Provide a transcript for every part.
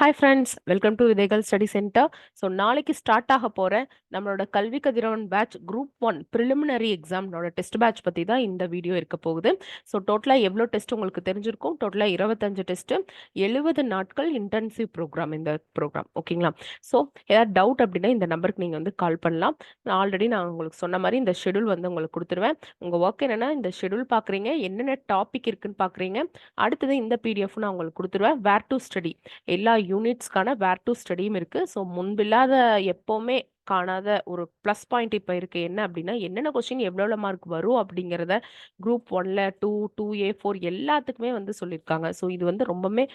Hi friends, welcome to Vidhaigal study centre. So நாளைக்கு start ஆக போகிற நம்மளோட Kalvi Kathiravan batch group 1 preliminary எக்ஸாம்னோட டெஸ்ட் பேட்ச் பற்றி தான் இந்த வீடியோ இருக்க போகுது. ஸோ டோட்டலாக எவ்வளோ டெஸ்ட் உங்களுக்கு தெரிஞ்சிருக்கும்? டோட்டலாக 25 டெஸ்ட்டு, 70 நாட்கள் இன்டென்சிவ் ப்ரோக்ராம் இந்த ப்ரோக்ராம். ஓகேங்களா? ஸோ ஏதாவது டவுட் அப்படின்னா இந்த நம்பருக்கு நீங்கள் வந்து கால் பண்ணலாம். நான் உங்களுக்கு சொன்ன மாதிரி இந்த ஷெடியூல் வந்து உங்களுக்கு கொடுத்துருவேன். உங்கள் ஒர்க் என்னென்னா இந்த ஷெடியூல் பார்க்குறீங்க, என்னென்ன டாபிக் இருக்குன்னு பார்க்குறீங்க. அடுத்தது இந்த பிடிஎஃப் நான் உங்களுக்கு கொடுத்துருவேன். வேர் டு ஸ்டடி எல்லா யூனிட்ஸ்க்கான வேர் டு ஸ்டடியும் இருக்குது. ஸோ முன்பில்லாத எப்போவுமே காணாத ஒரு ப்ளஸ் பாயிண்ட் இப்போ இருக்குது. என்ன அப்படின்னா என்னென்ன கொஸ்டின் எவ்வளோ மார்க் வரும் அப்படிங்கிறத குரூப் 1ல் 2, 2A, 4 எல்லாத்துக்குமே வந்து சொல்லியிருக்காங்க. ஸோ இது வந்து ரொம்பவுமே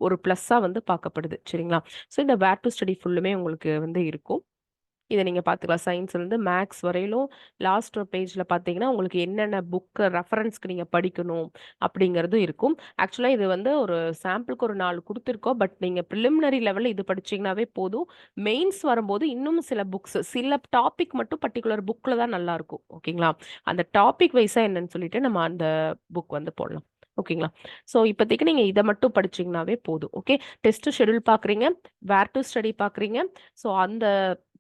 ஒரு ப்ளஸ்ஸாக வந்து பார்க்கப்படுது. சரிங்களா? ஸோ இந்த வேர் டு ஸ்டடி ஃபுல்லுமே உங்களுக்கு வந்து இருக்கும். இதை நீங்கள் பார்த்துக்கலாம். சயின்ஸ்லேருந்து மேக்ஸ் வரையிலும் லாஸ்ட் பேஜில் பார்த்தீங்கன்னா உங்களுக்கு என்னென்ன புக்கு ரெஃபரன்ஸ்க்கு நீங்கள் படிக்கணும் அப்படிங்கிறதும் இருக்கும். ஆக்சுவலாக இது வந்து ஒரு சாம்பிளுக்கு ஒரு 4 கொடுத்துருக்கோம். பட் நீங்கள் ப்ரிலிமினரி லெவலில் இது படிச்சிங்கனாவே போதும். மெயின்ஸ் வரும்போது இன்னும் சில புக்ஸ், சில டாபிக் மட்டும் பர்டிகுலர் புக்கில் தான் நல்லாயிருக்கும். ஓகேங்களா? அந்த டாபிக் வைஸாக என்னன்னு சொல்லிட்டு நம்ம அந்த புக் வந்து போடலாம். ஓகேங்களா? ஸோ இப்போதைக்கு நீங்கள் இதை மட்டும் படிச்சிங்கனாவே போதும். ஓகே, டெஸ்ட் ஷெடியூல் பார்க்குறீங்க, வேர் டு ஸ்டடி பார்க்குறீங்க. ஸோ அந்த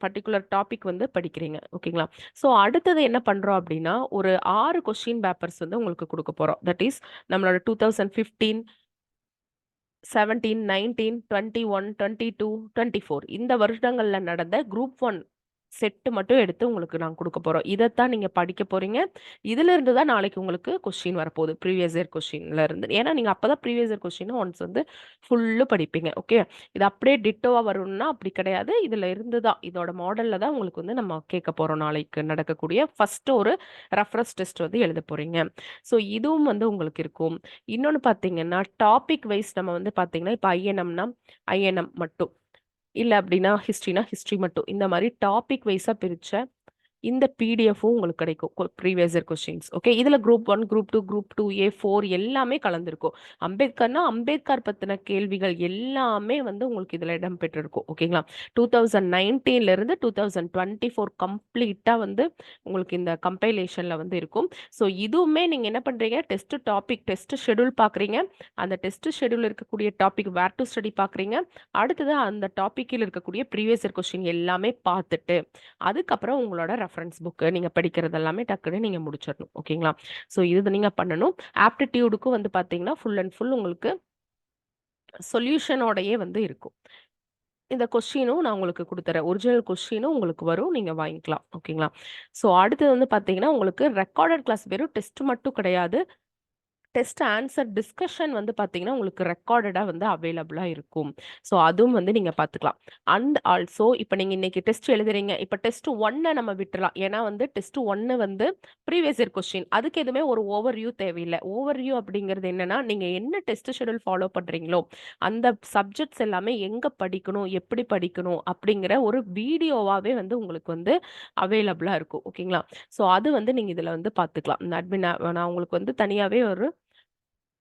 பர்டிகுலர் டாபிக் வந்து படிக்கிறீங்க. ஓகேங்களா? ஸோ அடுத்தது என்ன பண்ணுறோம் அப்படின்னா ஒரு 6 கொஸ்டின் பேப்பர்ஸ் வந்து உங்களுக்கு கொடுக்க போகிறோம். தட் இஸ் நம்மளோட 2015, 17, 19, 21, 22, 24 இந்த வருடங்களில் நடந்த குரூப் 1 செட்டு மட்டும் எடுத்து உங்களுக்கு நான் கொடுக்க போகிறோம். இதைத்தான் நீங்கள் படிக்க போகிறீங்க. இதிலிருந்து தான் நாளைக்கு உங்களுக்கு கொஸ்டின் வரப்போகுது, ப்ரீவியஸ் இயர் கொஸ்டின்ல இருந்து. ஏன்னா நீங்கள் அப்போ தான் ப்ரீவியஸ் இயர் கொஸ்டின் ஒன்ஸ் வந்து ஃபுல்லு படிப்பீங்க. ஓகே, இது அப்படியே டிட்டோவாக வரும்னா அப்படி கிடையாது. இதில் இருந்து தான், இதோட மாடலில் தான் உங்களுக்கு வந்து நம்ம கேட்க போகிறோம். நாளைக்கு நடக்கக்கூடிய ஃபஸ்ட்டு ஒரு ரெஃபரன்ஸ் டெஸ்ட் வந்து எழுத போகிறீங்க. ஸோ இதுவும் வந்து உங்களுக்கு இருக்கும். இன்னொன்று பார்த்தீங்கன்னா டாபிக் வைஸ் நம்ம வந்து பார்த்தீங்கன்னா இப்போ ஐஎன்எம்னா ஐஎன்எம் மட்டும், இல்லை அப்படின்னா ஹிஸ்ட்ரினா ஹிஸ்ட்ரி மட்டும், இந்த மாதிரி டாபிக் வைஸாக பிரித்த இந்த பிடிஎஃப்பும் உங்களுக்கு கிடைக்கும். Previous year questions. ஓகே, இதில் குரூப் 1, குரூப் 2, குரூப் 2A, 4 எல்லாமே கலந்துருக்கும். அம்பேத்கர்னா அம்பேத்கர் பற்றின கேள்விகள் எல்லாமே வந்து உங்களுக்கு இதில் இடம் பெற்றிருக்கும். ஓகேங்களா? 2019 2024 கம்ப்ளீட்டாக வந்து உங்களுக்கு இந்த கம்பைலேஷனில் வந்து இருக்கும். ஸோ இதுவுமே நீங்கள் என்ன பண்ணுறீங்க, டெஸ்ட் டாபிக், டெஸ்ட் ஷெடியூல் பார்க்குறீங்க. அந்த டெஸ்ட் ஷெடியூல் இருக்கக்கூடிய டாபிக் வேர் டு ஸ்டடி பார்க்குறீங்க. அடுத்தது அந்த டாப்பிக்கில் இருக்கக்கூடிய ப்ரீவியஸ் இயர் கொஸ்டின் எல்லாமே பார்த்துட்டு அதுக்கப்புறம் உங்களோட ரெஃபரன்ஸ் புக்கு நீங்கள் படிக்கிறது எல்லாமே டக்குன்னு நீங்கள் முடிச்சிடணும். ஓகேங்களா? ஸோ இது நீங்கள் பண்ணணும். ஆப்டிடியூடுக்கும் வந்து பார்த்தீங்கன்னா ஃபுல் அண்ட் ஃபுல் உங்களுக்கு சொல்யூஷனோடையே வந்து இருக்கும். இந்த கொஸ்டினும் நான் உங்களுக்கு கொடுத்துறேன். ஒரிஜினல் கொஸ்டினும் உங்களுக்கு வரும், நீங்கள் வாங்கிக்கலாம். ஓகேங்களா? ஸோ அடுத்தது வந்து பார்த்தீங்கன்னா உங்களுக்கு ரெக்கார்டட் கிளாஸ், வெறும் டெஸ்ட் மட்டும் கிடையாது. டெஸ்ட் ஆன்சர் டிஸ்கஷன் வந்து பார்த்தீங்கன்னா உங்களுக்கு ரெக்கார்டடாக வந்து அவைலபிளாக இருக்கும். ஸோ அதுவும் வந்து நீங்கள் பார்த்துக்கலாம். அண்ட் ஆல்சோ இப்போ நீங்கள் இன்னைக்கு டெஸ்ட் எழுதுறீங்க, இப்போ டெஸ்ட் 1 நம்ம விட்டுலாம். ஏன்னா வந்து டெஸ்ட் 1 வந்து ப்ரீவியஸ் இயர் கொஸ்டின், அதுக்கு எதுவுமே ஒரு ஓவர்வியூ தேவையில்லை. ஓவர்வியூ அப்படிங்கிறது என்னன்னா நீங்கள் என்ன டெஸ்ட் ஷெடியூல் ஃபாலோ பண்ணுறீங்களோ அந்த சப்ஜெக்ட்ஸ் எல்லாமே எங்கே படிக்கணும், எப்படி படிக்கணும் அப்படிங்கிற ஒரு வீடியோவாகவே வந்து உங்களுக்கு வந்து அவைலபிளாக இருக்கும். ஓகேங்களா? ஸோ அது வந்து நீங்கள் இதில் வந்து பார்த்துக்கலாம். இந்த அட்மின் நான் உங்களுக்கு வந்து தனியாகவே ஒரு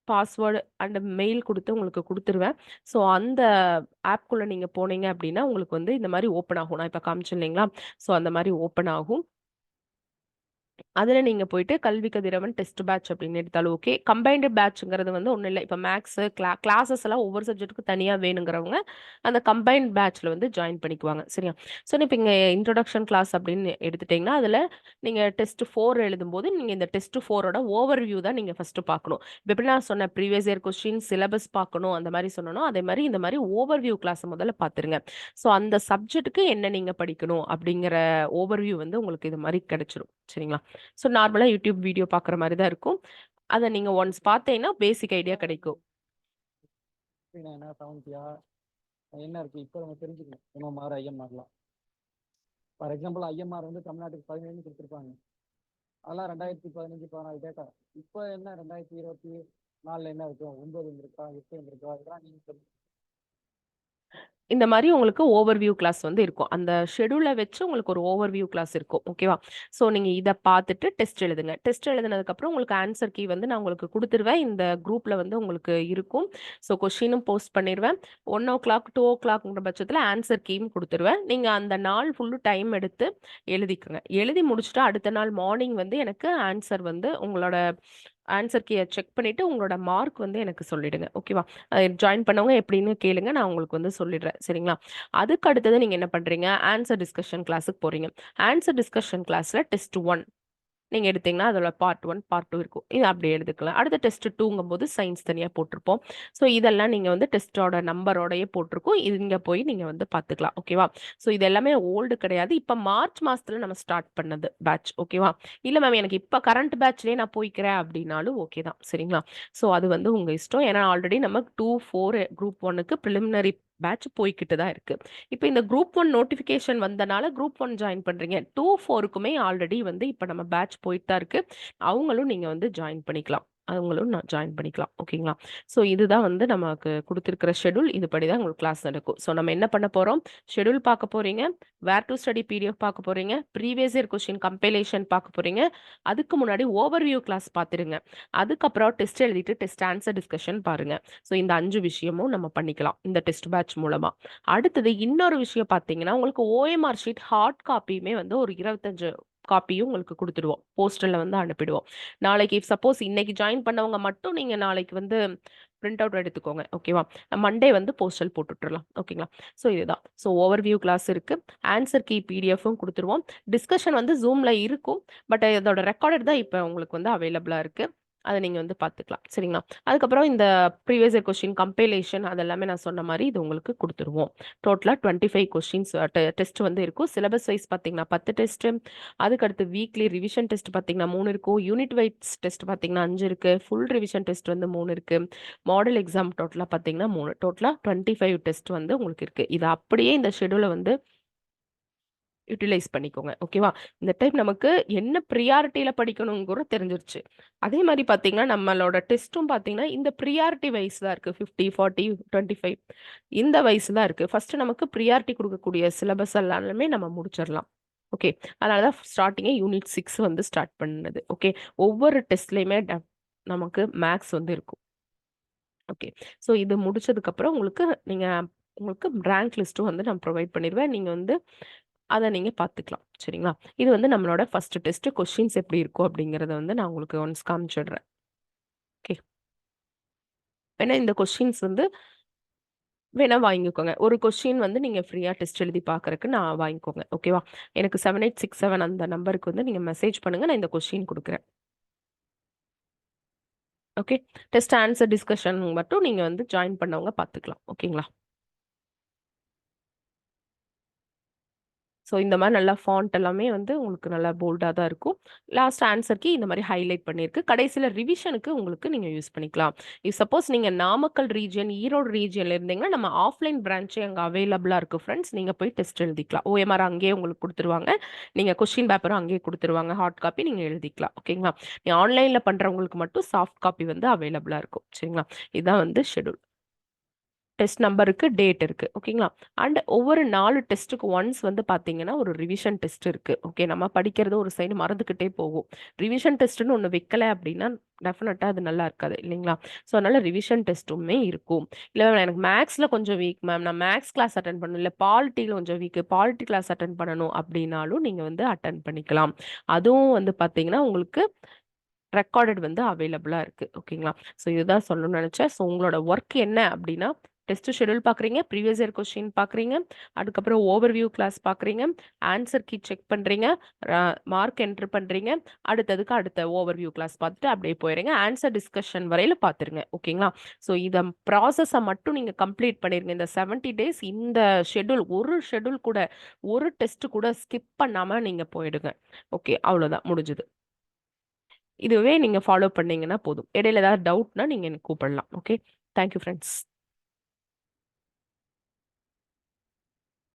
பாஸ்வேர்டு அண்ட் மெயில் கொடுத்து உங்களுக்கு கொடுத்துருவேன். ஸோ அந்த ஆப்குள்ளே நீங்கள் போனீங்க அப்படின்னா உங்களுக்கு வந்து இந்த மாதிரி ஓப்பன் ஆகும். நான் இப்போ காமிச்சேன் இல்லைங்களா? ஸோ அந்த மாதிரி ஓப்பன் ஆகும். அதில் நீங்கள் போயிட்டு கல்வி கதிரவன் டெஸ்ட் பேட்ச் அப்படின்னு எடுத்தாலும் ஓகே. கம்பைன்டு பேட்ச்ங்கிறது வந்து ஒன்றும் இல்லை. இப்போ மேக்ஸு கிளாஸஸ் எல்லாம் ஒவ்வொரு சப்ஜெக்ட்டுக்கும் தனியாக வேணுங்கிறவங்க அந்த கம்பைன்ட் பேட்ச்சில் வந்து ஜாயின் பண்ணிக்குவாங்க. சரியா? ஸோ இப்போ இங்கே இன்ட்ரொடக்ஷன் கிளாஸ் அப்படின்னு எடுத்துட்டிங்கன்னா அதில் நீங்கள் டெஸ்ட் 4 எழுதும்போது நீங்கள் இந்த டெஸ்ட் 4ஓட ஓவர்வியூ தான் நீங்கள் ஃபஸ்ட்டு பார்க்கணும். இப்போ எப்படி நான் சொன்ன ப்ரீவியஸ் இயர் கொஸ்டின் சிலபஸ் பார்க்கணும் அந்த மாதிரி சொன்னனோ அதே மாதிரி இந்த மாதிரி ஓவர்வியூ கிளாஸை முதல்ல பார்த்துருங்க. ஸோ அந்த சப்ஜெக்ட்டுக்கு என்ன நீங்கள் படிக்கணும் அப்படிங்கிற ஓவர்வியூ வந்து உங்களுக்கு இது மாதிரி கிடைச்சிரும். சரிங்களா? ஸோ நார்மலாக யூடியூப் வீடியோ பார்க்குற மாதிரி தான் இருக்கும். அதை நீங்கள் ஒன்ஸ் பார்த்தீங்கன்னா பேசிக் ஐடியா கிடைக்கும். என்ன செவன்த்தியா என்ன இருக்கு இப்போ நம்ம தெரிஞ்சுக்கணும். எம்எம்ஆர் ஐஎம்ஆர்லாம் ஃபார் எக்ஸாம்பிள் ஐஎம்ஆர் வந்து தமிழ்நாட்டுக்கு 17 கொடுத்துருப்பாங்க. அதெல்லாம் 2015, 16 டேட்டா. இப்போ என்ன 2024 என்ன இருக்கும், 9 இருந்திருக்கா, 8 இருந்திருக்கா, இதெல்லாம் நீங்கள் இந்த மாதிரி உங்களுக்கு ஓவர்வியூ கிளாஸ் வந்து இருக்கும். அந்த ஷெடியூலை வச்சு உங்களுக்கு ஒரு ஓவர்வியூ கிளாஸ் இருக்கும். ஓகேவா? ஸோ நீங்கள் இதை பார்த்துட்டு டெஸ்ட் எழுதுங்க. டெஸ்ட் எழுதுனதுக்கப்புறம் உங்களுக்கு ஆன்சர் கீ வந்து நான் உங்களுக்கு கொடுத்துருவேன். இந்த குரூப்பில் வந்து உங்களுக்கு இருக்கும். ஸோ கொஷினும் போஸ்ட் பண்ணிடுவேன். 1 o'clock 2 o'clockங்கிற பட்சத்தில் ஆன்சர் கீயும் கொடுத்துருவேன். நீங்கள் அந்த நாள் ஃபுல்லு டைம் எடுத்து எழுதிக்கோங்க. எழுதி முடிச்சுட்டு அடுத்த நாள் மார்னிங் வந்து எனக்கு ஆன்சர் வந்து உங்களோட ஆன்சர் கீயை செக் பண்ணிட்டு உங்களோட மார்க் வந்து எனக்கு சொல்லிடுங்க. ஓகேவா? ஜாயின் பண்ணவங்க எப்படின்னு கேளுங்க. நான் உங்களுக்கு வந்து சொல்லிடுறேன். சரிங்களா? அதுக்கு அடுத்தது நீங்க என்ன பண்றீங்க? ஆன்சர் டிஸ்கஷன் கிளாஸுக்கு போறீங்க. ஆன்சர் டிஸ்கஷன் கிளாஸ்ல டெஸ்ட் 1 நீங்க எடுத்தீங்கன்னா அதோட பார்ட் 1, பார்ட் 2 இருக்கும். இது அப்படியே எடுத்துக்கலாம். அடுத்த டெஸ்ட் 2ங்கும்போது சயின்ஸ் தனியா போட்டிருப்போம். ஸோ இதெல்லாம் நீங்க வந்து டெஸ்ட்டோட நம்பரோடயே போட்டிருக்கும். இங்க போய் நீங்க வந்து பார்த்துக்கலாம். ஓகேவா? ஸோ இது எல்லாமே ஓல்டு கிடையாது. இப்ப மார்ச் மாசத்துல நம்ம ஸ்டார்ட் பண்ணது பேட்ச். ஓகேவா? இல்ல மேம் எனக்கு இப்ப கரண்ட் பேட்ச்லயே நான் போய்க்கிறேன் அப்படின்னாலும் ஓகே தான். சரிங்களா? ஸோ அது வந்து உங்க இஷ்டம். ஏன்னா ஆல்ரெடி நம்ம 2, 4 குரூப் 1க்கு பிரிலிமினரி பேட்ச் போய்க்கிட்டு தான் இருக்கு. இப்போ இந்த குரூப் 1 நோட்டிஃபிகேஷன் வந்தனால குரூப் 1 ஜாயின் பண்றீங்க. 2, 4க்குமே ஆல்ரெடி வந்து இப்ப நம்ம பேட்ச் போயிட்டு தான் இருக்கு. அவங்களும் நீங்க வந்து ஜாயின் பண்ணிக்கலாம். அவங்களும் நான் ஜாயின் பண்ணிக்கலாம். ஓகேங்களா? ஸோ இதுதான் வந்து நமக்கு குடுத்திருக்கிற ஷெட்யூல். இதுபடி தான் உங்களுக்கு கிளாஸ் நடக்கும். ஸோ நம்ம என்ன பண்ண போறோம்? ஷெட்யூல் பார்க்க போறீங்க. வேர் டு ஸ்டடி பிடிஎஃப் பார்க்க போறீங்க. ப்ரீவியஸ் இயர் கொஸ்டின் கம்பைலேஷன் பார்க்க போறீங்க. அதுக்கு முன்னாடி ஓவர்வியூ கிளாஸ் பார்த்துருங்க. அதுக்கப்புறம் டெஸ்ட் எழுதிட்டு டெஸ்ட் ஆன்சர் டிஸ்கஷன் பாருங்க. ஸோ இந்த 5 விஷயமும் நம்ம பண்ணிக்கலாம். இந்த டெஸ்ட் பேட்ச் மூலமா. அடுத்தது இன்னொரு விஷயம் பார்த்தீங்கன்னா, உங்களுக்கு ஓஎம்ஆர் ஷீட் ஹார்ட் காப்பியுமே வந்து ஒரு 25 காப்பியும் உங்களுக்கு குடுத்துடுவோம். போஸ்டர்ல வந்து அனுப்பிடுவோம். நாளைக்கு சப்போஸ் இன்னைக்கு ஜாயின் பண்ணவங்க மட்டும் நீங்க நாளைக்கு வந்து பிரிண்ட் அவுட் எடுத்துக்கோங்க. ஓகேவா? மண்டே வந்து போஸ்டல் போட்டு விட்டுறலாம். ஓகேங்களா? ஸோ இதுதான். ஸோ ஓவர்வியூ கிளாஸ் இருக்கு. ஆன்சர் கீ பிடிஎஃப்பும் குடுத்துருவோம். டிஸ்கஷன் வந்து Zoomல இருக்கும். பட் அதோட ரெக்கார்டட் தான் இப்ப உங்களுக்கு வந்து அவைலபிளா இருக்கு. அத நீங்க வந்து பார்த்துக்கலாம். சரிங்களா? அதுக்கப்புறம் இந்த ப்ரீவியஸ் இயர் கொஸ்டின் கம்பைலேஷன் அதெல்லாமே நான் சொன்ன மாரி இது உங்களுக்கு குடுத்துருவோம். டோட்டலா 25 கொஸ்டின்ஸ் டெஸ்ட் வந்து இருக்கும். சிலபஸ் வைஸ் பார்த்தீங்கன்னா 10 டெஸ்ட். அதுக்கடுத்து வீக்லி ரிவிஷன் டெஸ்ட் பார்த்தீங்கன்னா 3 இருக்கும். யூனிட் வைஸ் டெஸ்ட் பார்த்தீங்கன்னா 5 இருக்கு. ஃபுல் ரிவிஷன் டெஸ்ட் வந்து 3 இருக்கு. மாடல் எக்ஸாம் டோட்டலா பார்த்தீங்கன்னா 3. டோட்டலா 25 டெஸ்ட் வந்து உங்களுக்கு இருக்கு. இது அப்படியே இந்த ஷெட்யூல வந்து யுட்டிலைஸ் பண்ணிக்கோங்க. ஓகேவா? இந்த டைம் நமக்கு என்ன பிரியாரிட்டில படிக்கணும்னு தெரிஞ்சிருச்சு. அதே மாரி பார்த்தீங்கன்னா, நம்மளோட டெஸ்ட்டும் பார்த்தீங்கன்னா, இந்த பிரியாரிட்டி வைஸ் தான் இருக்கு. 50, 40, 25 இந்த வைஸ் தான் இருக்கு. ஃபர்ஸ்ட் நமக்கு பிரியாரிட்டி குடுக்கக்கூடிய சிலபஸ் எல்லாமே நம்ம முடிச்சிரலாம். ஓகே. அதனால தான் ஸ்டார்ட்டிங்கே யூனிட் 6 வந்து ஸ்டார்ட் பண்ணது. ஓகே. ஒவ்வொரு டெஸ்ட்லயுமே நமக்கு மேத்ஸ் வந்து இருக்கும். ஓகே. ஸோ இது முடிச்சதுக்கப்புறம் உங்களுக்கு ரேங்க் லிஸ்ட்டும் வந்து நான் ப்ரொவைட் பண்ணிருவேன். நீங்க வந்து அத நீங்க பார்த்துக்கலாம். சரிங்களா? இது வந்து நம்மளோட ஃபர்ஸ்ட் டெஸ்ட் கொஸ்டின்ஸ் எப்படி இருக்கும் அப்படிங்கிறத வந்து நான் உங்களுக்கு ஒன்ஸ் காமிச்சிடுறேன். ஓகே. வேணா இந்த கொஸ்டின்ஸ் வந்து வேணா வாங்கிக்கோங்க. ஒரு கொஸ்டின் வந்து நீங்க ஃப்ரீயா டெஸ்ட் எழுதி பார்க்கறக்கு நான் வாங்கிக்கோங்க. ஓகேவா? எனக்கு 7867 அந்த நம்பருக்கு வந்து நீங்க மெசேஜ் பண்ணுங்க. நான் இந்த கொஸ்டின் குடுக்குறேன். ஓகே. டெஸ்ட் ஆன்சர் டிஸ்கஷன் மட்டும் நீங்க வந்து ஜாயின் பண்ணவங்க பார்த்துக்கலாம். ஓகேங்களா? ஸோ இந்த மாரி நல்லா ஃபாண்ட் எல்லாமே வந்து உங்களுக்கு நல்லா போல்டா தான் இருக்கும். லாஸ்ட் ஆன்சர்க்கு இந்த மாரி ஹைலைட் பண்ணியிருக்கு. கடைசியில ரிவிஷனுக்கு உங்களுக்கு நீங்க யூஸ் பண்ணிக்கலாம். சப்போஸ் நீங்க நாமக்கல் ரீஜியன், ஈரோடு ரீஜியன்ல இருந்தீங்கன்னா, நம்ம ஆஃப்லைன் பிரான்ச்சே அங்க அவைலபிளா இருக்கு ஃபிரெண்ட்ஸ். நீங்க போய் டெஸ்ட் எழுதிக்கலாம். ஓஎம்ஆர் அங்கேயே உங்களுக்கு குடுத்துருவாங்க. நீங்க கொஸ்டின் பேப்பரும் அங்கேயே குடுத்துருவாங்க. ஹார்ட் காப்பி நீங்க எழுதிக்கலாம். ஓகேங்களா? நீங்க ஆன்லைன்ல பண்றவங்களுக்கு மட்டும் சாஃப்ட் காப்பி வந்து அவைலபிளா இருக்கும். சரிங்களா? இதான் வந்து ஷெட்யூல். டெஸ்ட் நம்பர் இருக்கு, டேட் இருக்கு. ஓகேங்களா? அண்ட் ஒவ்வொரு 4 டெஸ்ட்டுக்கு ஒன்ஸ் வந்து பார்த்தீங்கன்னா, ஒரு ரிவிஷன் டெஸ்ட் இருக்கு. ஓகே. நம்ம படிக்கிறது ஒரு சைடு மறந்துக்கிட்டே போகும். ரிவிஷன் டெஸ்ட்ன்னு ஒண்ணு வைக்கல அப்படின்னா, டெஃபினட்டா அது நல்லா இருக்காது இல்லைங்களா? ஸோ அதனால ரிவிஷன் டெஸ்ட்டுமே இருக்கும். இல்ல மேம் எனக்கு மேத்ஸ்ல கொஞ்சம் வீக் மேம். நான் மேத்ஸ் கிளாஸ் அட்டெண்ட் பண்ணணும். இல்ல பாலிட்டில கொஞ்சம் வீக். பாலிட்டி கிளாஸ் அட்டெண்ட் பண்ணணும் அப்படின்னாலும் நீங்க வந்து அட்டெண்ட் பண்ணிக்கலாம். அதுவும் வந்து பார்த்தீங்கன்னா, உங்களுக்கு ரெக்கார்டட் வந்து அவைலபிளா இருக்கு. ஓகேங்களா? ஸோ இதுதான் சொல்லணும்னு நெனச்சேன். ஸோ உங்களோட ஒர்க் என்ன அப்டின்னா, டெஸ்ட் ஷெட்யூல் பார்க்குறீங்க, ப்ரீவியஸ் இயர் கொஸ்டின் பார்க்குறீங்க, அதுக்கப்புறம் ஓவர்வியூ கிளாஸ் பார்க்குறீங்க, ஆன்சர் கீ செக் பண்றீங்க, மார்க் என்டர் பண்றீங்க. அடுத்த ஓவர்வியூ கிளாஸ் பார்த்துட்டு அப்படியே போயிடுங்க. ஆன்சர் டிஸ்கஷன் வரையில பார்த்துருங்க. ஓகேங்களா? ஸோ இத ப்ராசஸ மட்டும் நீங்க கம்ப்ளீட் பண்ணிருங்க. இந்த 70 டேஸ் இந்த ஷெட்யூல் ஒரு ஷெட்யூல் கூட, ஒரு டெஸ்ட் கூட ஸ்கிப் பண்ணாம நீங்க போயிடுங்க. ஓகே. அவ்வளோதான் முடிஞ்சுது. இதுவே நீங்க ஃபாலோ பண்ணீங்கன்னா போதும். இடையில ஏதாவது டவுட்னா நீங்க எனக்கு கூப்பிடலாம். ஓகே. Thank you friends.